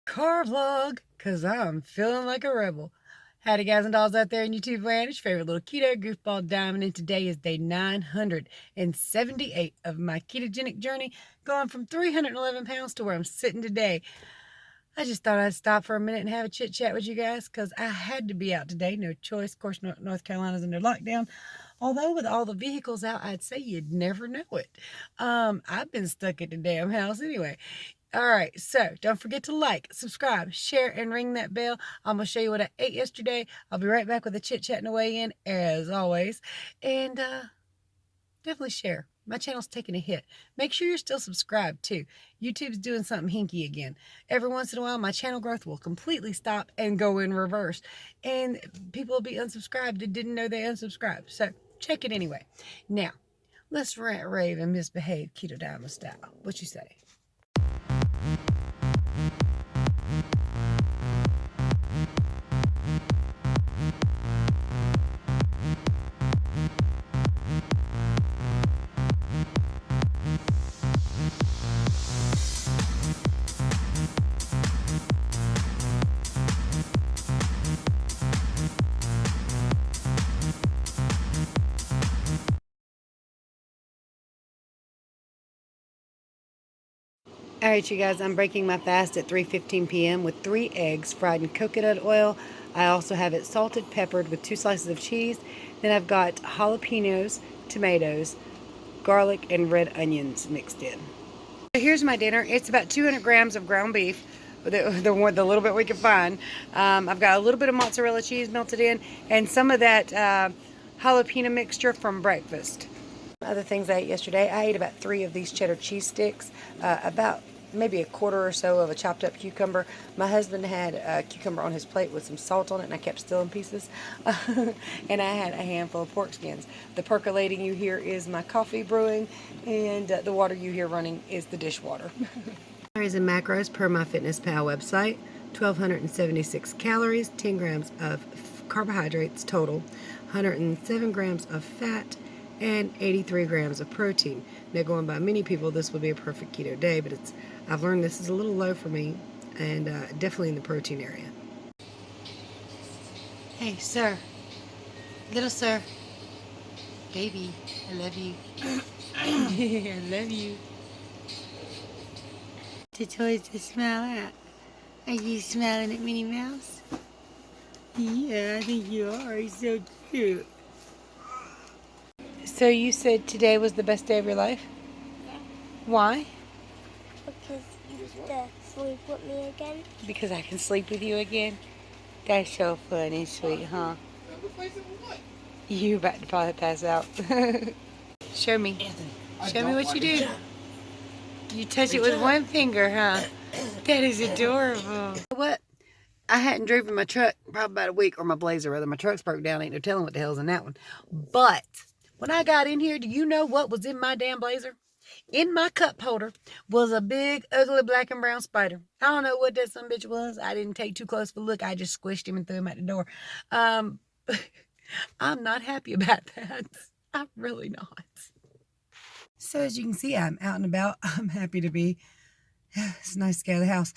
car vlog, because I'm feeling like a rebel. Howdy guys and dolls out there in YouTube land. It's your favorite little keto goofball diamond, and today is day 978 of my ketogenic journey, going from 311 pounds to where I'm sitting today. I just thought I'd stop for a minute and have a chit chat with you guys because I had to be out today. No choice. Of course, North Carolina's under lockdown. Although with all the vehicles out, I'd say you'd never know it. I've been stuck at the damn house anyway. All right, so don't forget to like, subscribe, share, and ring that bell. I'm going to show you what I ate yesterday. I'll be right back with a chit-chat and a weigh-in, as always. And definitely share. My channel's taking a hit. Make sure you're still subscribed, too. YouTube's doing something hinky again. Every once in a while, my channel growth will completely stop and go in reverse. And people will be unsubscribed that didn't know they unsubscribed. So check it anyway. Now, let's rant, rave, and misbehave Keto Diamond style. What you say? All right, you guys, I'm breaking my fast at 3:15 p.m. with 3 eggs fried in coconut oil. I also have it salted, peppered with 2 slices of cheese. Then I've got jalapenos, tomatoes, garlic, and red onions mixed in. So here's my dinner. It's about 200 grams of ground beef, the little bit we can find. I've got a little bit of mozzarella cheese melted in, and some of that jalapeno mixture from breakfast. Other things I ate yesterday, I ate about 3 of these cheddar cheese sticks, about maybe a quarter or so of a chopped up cucumber. My husband had a cucumber on his plate with some salt on it, and I kept stealing pieces. And I had a handful of pork skins. The percolating you hear is my coffee brewing, and the water you hear running is the dishwater. Calories and macros per MyFitnessPal website: 1,276 calories, 10 grams of carbohydrates total, 107 grams of fat, and 83 grams of protein. Now, going by many people, this would be a perfect keto day, but I've learned this is a little low for me, and definitely in the protein area. Hey, sir. Little sir. Baby, I love you. I love you. The toys to smile at. Are you smiling at Minnie Mouse? Yeah, I think you are. He's so cute. So you said today was the best day of your life? Yeah. Why? Because you get to sleep with me again. Because I can sleep with you again? That's so fun and sweet, huh? You about to probably pass out. Show me. Anthony, Show me what you do. You touch it with one finger, huh? That is adorable. What? I hadn't driven my truck probably about a week, or my Blazer rather. My truck's broke down. Ain't no telling what the hell's in that one. But when I got in here, do you know what was in my damn Blazer? In my cup holder was a big, ugly black and brown spider. I don't know what that son bitch was. I didn't take too close of a look. I just squished him and threw him out the door. I'm not happy about that. I'm really not. So as you can see, I'm out and about. I'm happy to be. It's nice to get out of the house.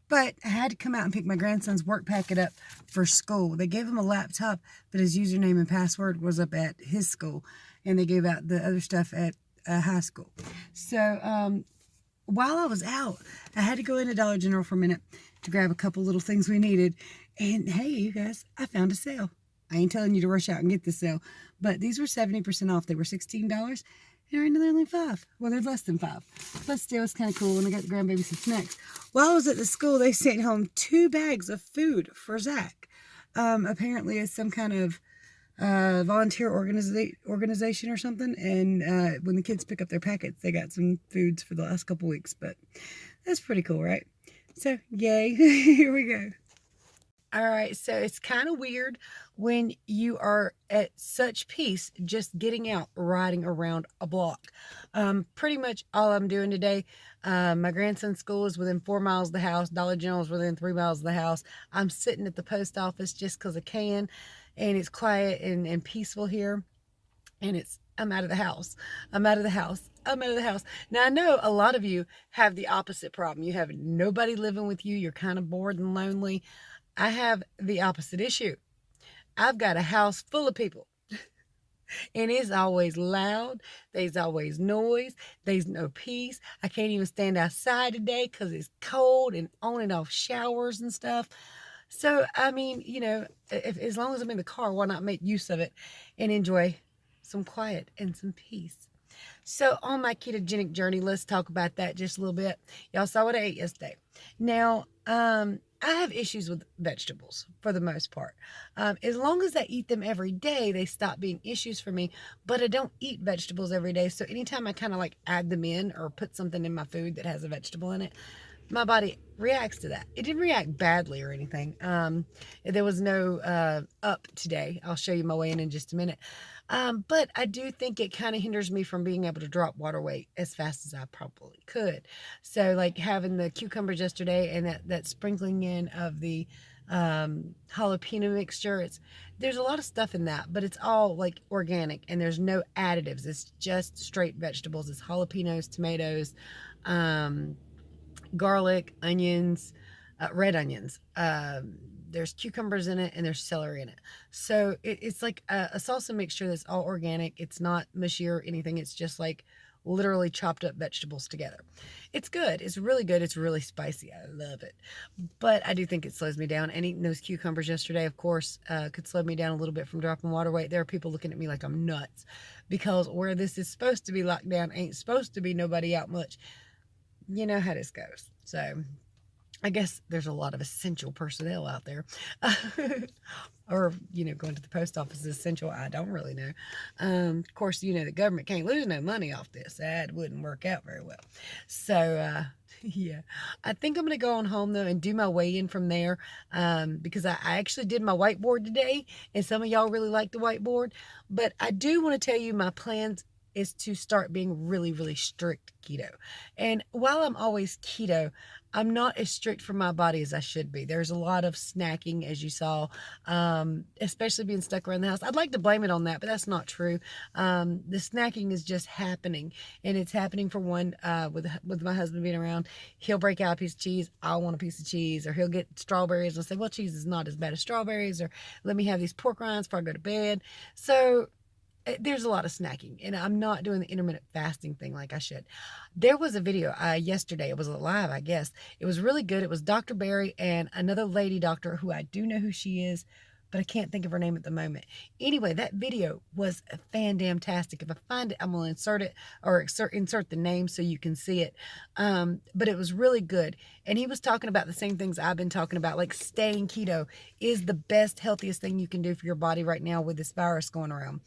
But I had to come out and pick my grandson's work packet up for school. They gave him a laptop, but his username and password was up at his school. And they gave out the other stuff at high school. So while I was out, I had to go into Dollar General for a minute to grab a couple little things we needed. And hey, you guys, I found a sale. I ain't telling you to rush out and get the sale, but these were 70% off. They were $16. And right now they're only $5. Well, they're less than $5. But still, it's kind of cool when I got the grandbaby some snacks. While I was at the school, they sent home 2 bags of food for Zach. Apparently, it's some kind of volunteer organization or something. And when the kids pick up their packets, they got some foods for the last couple weeks. But that's pretty cool, right? So, yay. Here we go. All right, so it's kind of weird when you are at such peace just getting out, riding around a block. Pretty much all I'm doing today, my grandson's school is within 4 miles of the house. Dollar General is within 3 miles of the house. I'm sitting at the post office just because I can, and it's quiet and peaceful here. And it's I'm out of the house. I'm out of the house. I'm out of the house. Now, I know a lot of you have the opposite problem. You have nobody living with you. You're kind of bored and lonely. I have the opposite issue. I've got a house full of people, and it's always loud. There's always noise. There's no peace. I can't even stand outside today because it's cold and on and off showers and stuff. So, I mean, as long as I'm in the car, why not make use of it and enjoy some quiet and some peace? So, on my ketogenic journey, let's talk about that just a little bit. Y'all saw what I ate yesterday. Now, I have issues with vegetables for the most part. As long as I eat them every day, they stop being issues for me. But I don't eat vegetables every day. So, anytime I kind of like add them in or put something in my food that has a vegetable in it, my body reacts to that. It didn't react badly or anything. There was no up today. I'll show you my weigh in just a minute. But I do think it kind of hinders me from being able to drop water weight as fast as I probably could. So, like having the cucumbers yesterday and that sprinkling in of the jalapeno mixture, there's a lot of stuff in that, but it's all like organic and there's no additives. It's just straight vegetables. It's jalapenos, tomatoes, garlic, onions, red onions. There's cucumbers in it and there's celery in it. So it's like a salsa mixture that's all organic. It's not mushy or anything. It's just like literally chopped up vegetables together. It's good. It's really good. It's really spicy. I love it. But I do think it slows me down. And eating those cucumbers yesterday, of course, could slow me down a little bit from dropping water weight. There are people looking at me like I'm nuts because where this is supposed to be locked down ain't supposed to be nobody out much. You know how this goes. So I guess there's a lot of essential personnel out there. Or, going to the post office is essential. I don't really know. Of course, the government can't lose no money off this. That wouldn't work out very well. So, yeah, I think I'm going to go on home, though, and do my weigh-in from there because I actually did my whiteboard today, and some of y'all really like the whiteboard. But I do want to tell you my plans is to start being really, really strict keto. And while I'm always keto, I'm not as strict for my body as I should be. There's a lot of snacking, as you saw, especially being stuck around the house. I'd like to blame it on that, but that's not true. The snacking is just happening, and it's happening for one with my husband being around. He'll break out a piece of cheese. I'll want a piece of cheese, or he'll get strawberries and say, "Well, cheese is not as bad as strawberries," or "Let me have these pork rinds before I go to bed." So there's a lot of snacking, and I'm not doing the intermittent fasting thing like I should. There was a video yesterday. It was live, I guess. It was really good. It was Dr. Barry and another lady doctor who I do know who she is, but I can't think of her name at the moment. Anyway, that video was fan-damn-tastic. If I find it, I'm going to insert it or insert the name so you can see it. But it was really good. And he was talking about the same things I've been talking about, like staying keto is the best, healthiest thing you can do for your body right now with this virus going around.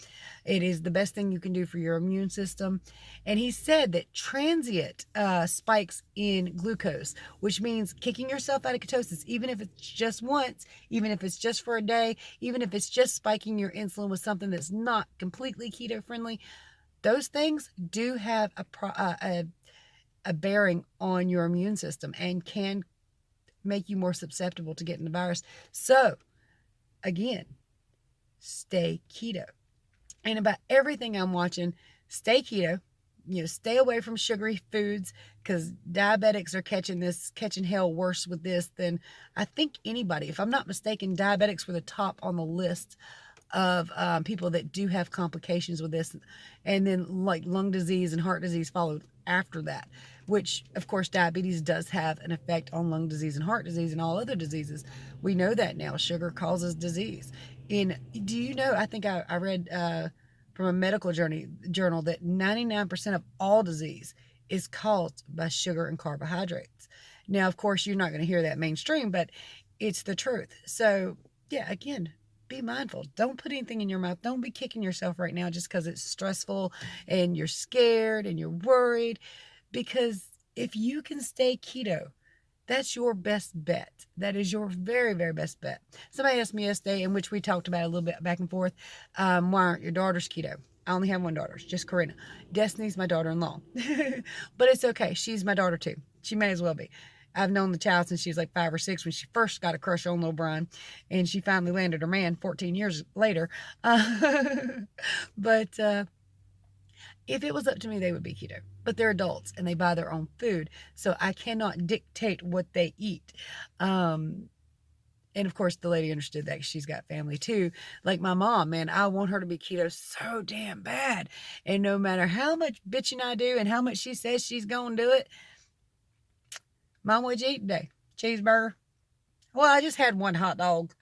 It is the best thing you can do for your immune system. And he said that transient spikes in glucose, which means kicking yourself out of ketosis, even if it's just once, even if it's just for a day, even if it's just spiking your insulin with something that's not completely keto friendly, those things do have a bearing on your immune system and can make you more susceptible to getting the virus. So, again, stay keto. And about everything I'm watching, stay keto. Stay away from sugary foods because diabetics are catching hell worse with this than I think anybody. If I'm not mistaken, diabetics were the top on the list of people that do have complications with this, and then like lung disease and heart disease followed after that, which of course diabetes does have an effect on lung disease and heart disease and all other diseases. We know that now. Sugar causes disease. And do you know, I think I read from a medical journal that 99% of all disease is caused by sugar and carbohydrates. Now, of course, you're not going to hear that mainstream, but it's the truth. So, yeah, again, be mindful. Don't put anything in your mouth. Don't be kicking yourself right now just because it's stressful and you're scared and you're worried. Because if you can stay keto, that's your best bet. That is your very, very best bet. Somebody asked me yesterday, in which we talked about a little bit back and forth, why aren't your daughters keto? I only have one daughter, just Corinna. Destiny's my daughter-in-law. But it's okay. She's my daughter too. She may as well be. I've known the child since she was like 5 or 6 when she first got a crush on little Brian, and she finally landed her man 14 years later. But If it was up to me, they would be keto. But they're adults and they buy their own food, so I cannot dictate what they eat. And of course, the lady understood that 'cause she's got family too. Like my mom, man, I want her to be keto so damn bad. And no matter how much bitching I do and how much she says she's going to do it, Mom, what'd you eat today? Cheeseburger? Well, I just had one hot dog.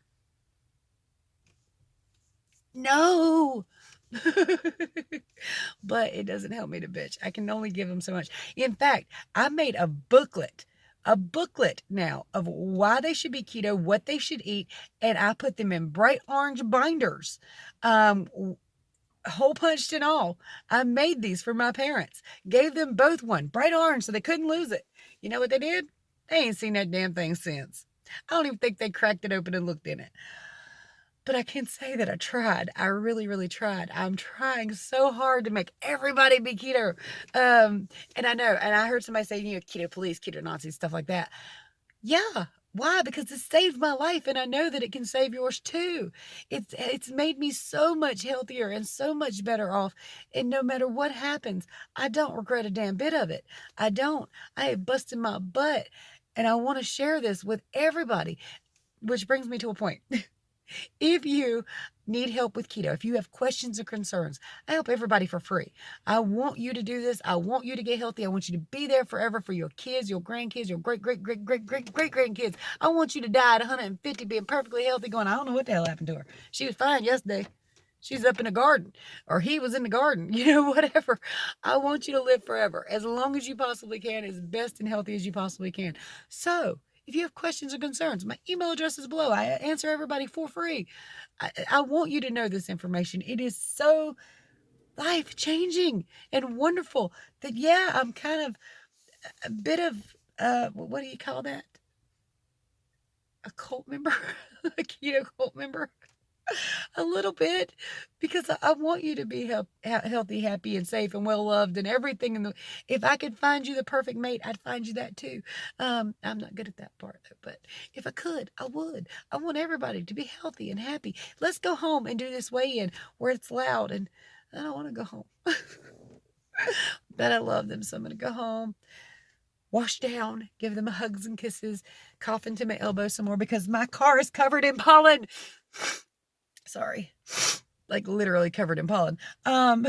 No. But it doesn't help me to bitch. I can only give them so much. In fact, I made a booklet now of why they should be keto, what they should eat, and I put them in bright orange binders, hole punched and all. I made these for my parents, gave them both one, bright orange, so they couldn't lose it. You know what they did? They ain't seen that damn thing since. I don't even think they cracked it open and looked in it. But I can say that I tried. I really, really tried. I'm trying so hard to make everybody be keto. And I know, and I heard somebody say, keto police, keto Nazis, stuff like that. Yeah. Why? Because it saved my life, and I know that it can save yours too. It's made me so much healthier and so much better off. And no matter what happens, I don't regret a damn bit of it. I don't. I have busted my butt, and I want to share this with everybody. Which brings me to a point. If you need help with keto, if you have questions or concerns, I help everybody for free. I want you to do this. I want you to get healthy. I want you to be there forever for your kids, your grandkids, your great grandkids. I want you to die at 150 being perfectly healthy going, I don't know what the hell happened to her. She was fine yesterday. She's up in the garden, or he was in the garden, whatever. I want you to live forever as long as you possibly can, as best and healthy as you possibly can. So if you have questions or concerns, my email address is below. I answer everybody for free. I want you to know this information. It is so life-changing and wonderful that, yeah, I'm kind of a bit of, what do you call that? A cult member? A keto cult member? A little bit, because I want you to be healthy, happy, and safe, and well loved, and everything. If I could find you the perfect mate, I'd find you that too. I'm not good at that part though, but if I could, I would. I want everybody to be healthy and happy. Let's go home and do this weigh-in where it's loud, and I don't want to go home. But I love them, so I'm gonna go home, wash down, give them hugs and kisses, cough into my elbow some more because my car is covered in pollen. Sorry, like literally covered in pollen. And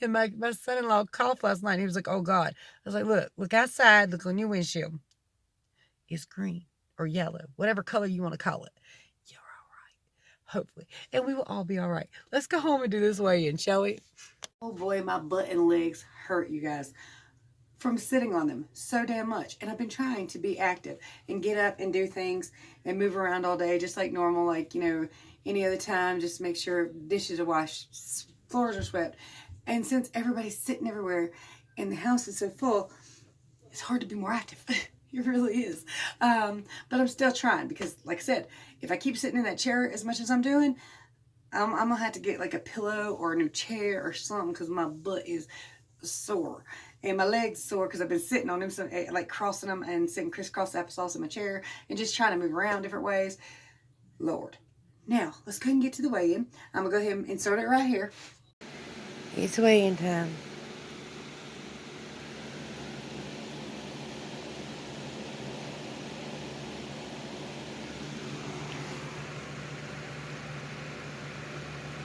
my son-in-law coughed last night. He was like, "Oh God!" I was like, "Look outside. Look on your windshield. It's green or yellow, whatever color you want to call it. You're all right, hopefully, and we will all be all right. Let's go home and do this weigh-in, shall we?" Oh boy, my butt and legs hurt, you guys, from sitting on them so damn much. And I've been trying to be active and get up and do things and move around all day just like normal, like, any other time. Just make sure dishes are washed, floors are swept. And since everybody's sitting everywhere and the house is so full, it's hard to be more active. It really is. But I'm still trying because, like I said, if I keep sitting in that chair as much as I'm doing, I'm going to have to get like a pillow or a new chair or something because my butt is sore and my legs sore because I've been sitting on them, so, like crossing them and sitting crisscross applesauce in my chair and just trying to move around different ways. Lord. Now, let's go ahead and get to the weigh-in. I'm going to go ahead and insert it right here. It's weigh-in time.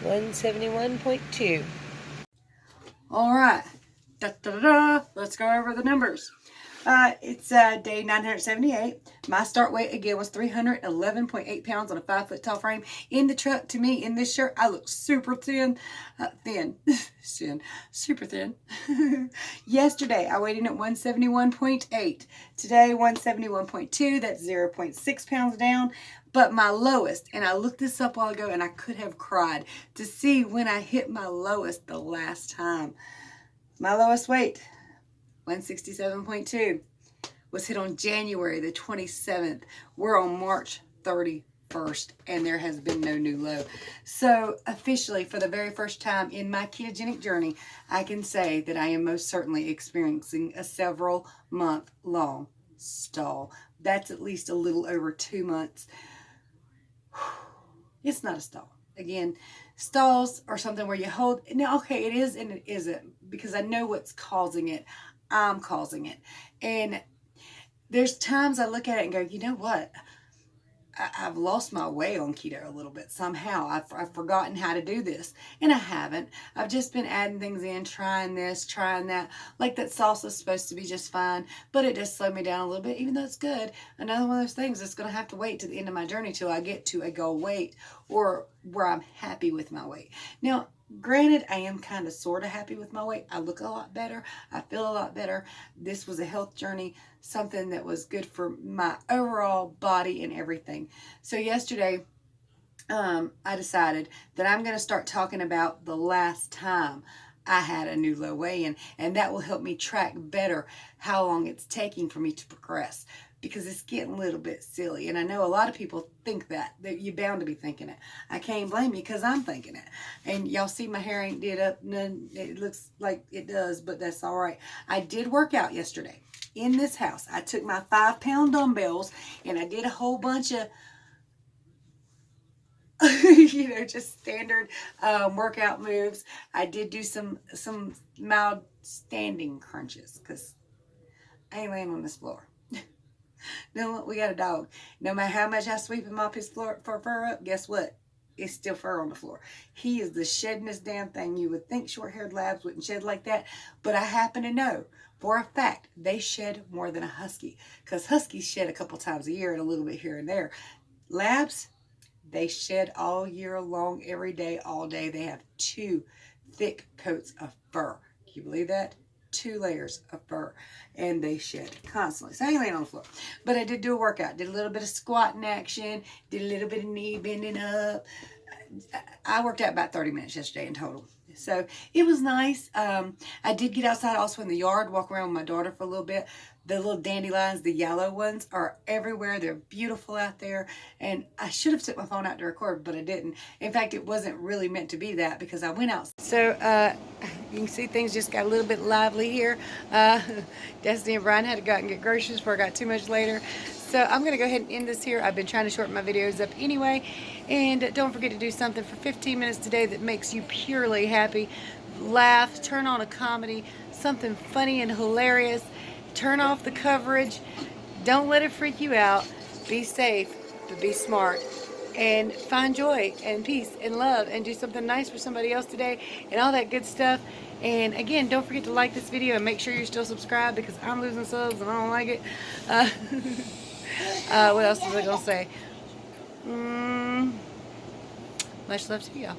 $171.2. All right. Let's go over the numbers. It's day 978. My start weight again was 311.8 pounds on a 5 foot tall frame. In the truck, to me, in this shirt, I look super thin. Super thin. Yesterday, I weighed in at 171.8. Today, 171.2. That's 0.6 pounds down. But my lowest, and I looked this up a while ago, and I could have cried to see when I hit my lowest the last time. My lowest weight, 167.2, was hit on January the 27th. We're on March 31st, and there has been no new low. So officially, for the very first time in my ketogenic journey, I can say that I am most certainly experiencing a several month long stall. That's at least a little over 2 months. It's not a stall. again, stalls or something where you hold. Now, okay, it is and it isn't, because I know what's causing it. I'm causing it. And there's times I look at it and go, you know what? I've lost my way on keto a little bit somehow. I've forgotten how to do this. And I haven't. I've just been adding things in, trying this, trying that. Like that salsa's supposed to be just fine, but it does slow me down a little bit, even though it's good. Another one of those things that's going to have to wait to the end of my journey till I get to a goal weight or where I'm happy with my weight. Now, granted, I am kind of sort of happy with my weight. I look a lot better. I feel a lot better. This was a health journey, something that was good for my overall body and everything. So yesterday, I decided that I'm going to start talking about the last time I had a new low weigh-in, and that will help me track better how long it's taking for me to progress, because it's getting a little bit silly. And I know a lot of people think that you're bound to be thinking it. I can't blame you, because I'm thinking it. And y'all see my hair ain't did up none. It looks like it does, but that's all right. I did work out yesterday in this house. I took my 5-pound dumbbells and I did a whole bunch of just standard workout moves. I did do some mild standing crunches, because I ain't laying on this floor. No, we got a dog. No matter how much I sweep him off his floor for fur up, guess what? It's still fur on the floor. He is the sheddingest damn thing. You would think short-haired labs wouldn't shed like that, but I happen to know for a fact they shed more than a husky, because huskies shed a couple times a year and a little bit here and there. Labs, they shed all year long, every day, all day. They have 2 thick coats of fur. Can you believe that? 2 layers of fur, and they shed constantly. So I ain't laying on the floor. But I did do a workout. Did a little bit of squatting action. Did a little bit of knee bending up. I worked out about 30 minutes yesterday in total. So it was nice. I did get outside also in the yard, walk around with my daughter for a little bit. The little dandelions, the yellow ones, are everywhere. They're beautiful out there. And I should have took my phone out to record, but I didn't. In fact, it wasn't really meant to be that, because I went out. So you can see things just got a little bit lively here. Destiny and Brian had to go out and get groceries before I got too much later. So I'm going to go ahead and end this here. I've been trying to shorten my videos up anyway. And don't forget to do something for 15 minutes today that makes you purely happy. Laugh, turn on a comedy, something funny and hilarious. Turn off the coverage. Don't let it freak you out. Be safe, but be smart. And find joy and peace and love, and do something nice for somebody else today, and all that good stuff. And again, don't forget to like this video and make sure you're still subscribed, because I'm losing subs and I don't like it. What else was I going to say? Much love to y'all.